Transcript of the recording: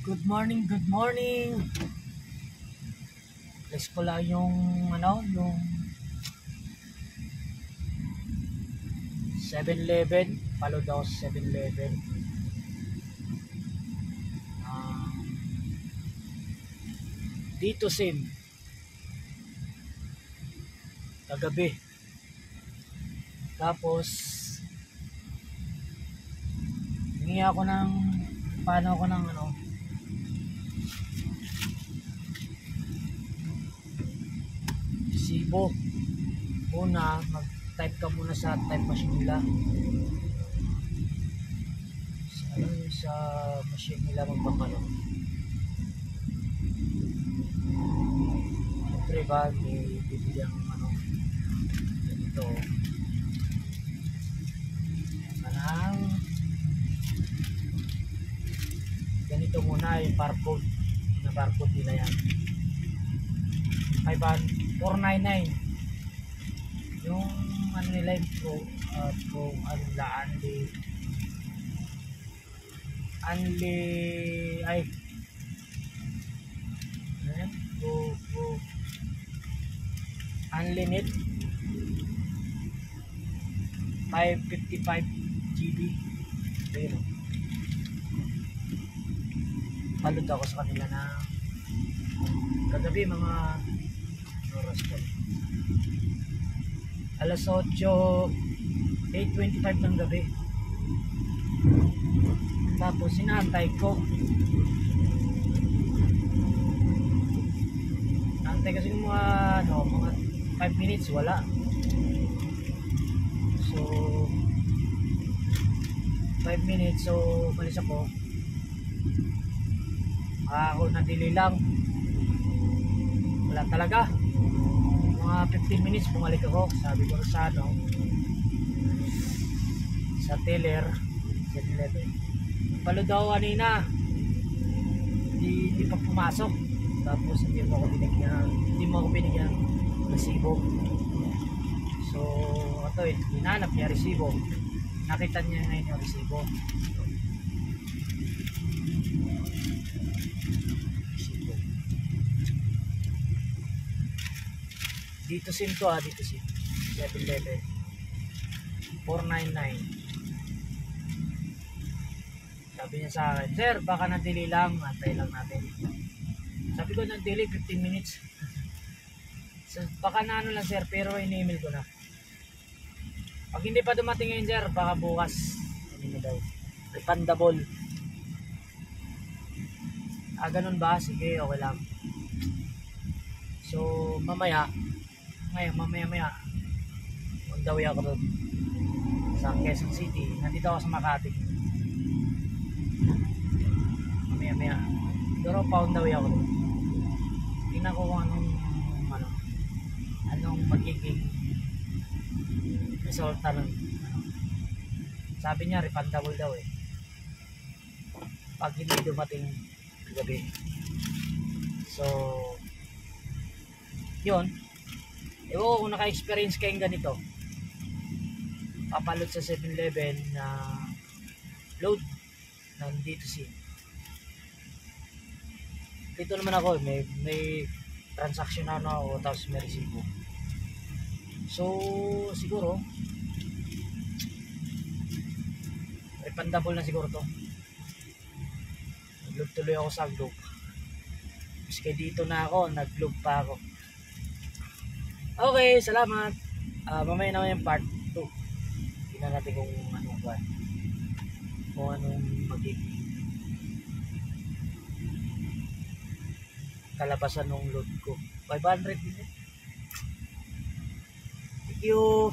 Good morning, good morning. Flex ko lang yung yung 7-Eleven. Follow daw sa 7-Eleven. Dito sim kagabi. Tapos hingi ako ng paano ako ng resibo. Una, mag-type ka muna sa type machine nila. Sa machine nila magpapalo. Siyempre ba, may bibili ang ganito. Ganito muna yung barcode. Yung barcode nila yan. 499. Yung nila yung unlimited 555 GB. Ayun. Palud ako sa kanila na kagabi mga oras ko. Alas 8:25 ng gabi. Tapos sinantay ko. Antay kasi mga 5 minutes wala. So 5 minutes, so malis ako. Ako nadili lang. Wala talaga. Mga 15 minutes bumalik ako. Sabi ko sa sa teller 7-Eleven. Palo daw kanina. Hindi pa pumasok. Tapos hindi mo ako binigyan resibo. So hinanap niya resibo. Nakita niya ngayon yung resibo. Dito sim to dito sim 7-Eleven 499. Sabi niya sa akin, sir baka na-delay lang, antay lang natin. Sabi ko na-delay 15 minutes. So, baka na lang sir, pero in-email ko na. Pag hindi pa dumating ngayon sir, baka bukas hindi daw refundable. Ganun ba? Sige, okay lang. So mamaya on the way ako doon sa Quezon City. Nandito ako sa Makati. Mamaya pero pa on the way ako doon. Tingnan ko kung anong magiging resulta nun. Sabi niya refundable daw pag hindi dumating gabi. So yun, kung naka-experience kayong ganito, papalot sa 7-Eleven na load ng D2C. Dito naman ako, may transaction na ako, tapos may resibo. So siguro refundable na siguro to. Nag-load tuloy ako sa Globe. Maski dito na ako, nag-Globe pa ako. Okay, salamat. Mamaya naman yung part 2. Tingnan natin kung anong magiging kalabasan ng load ko. 500 din. Thank you.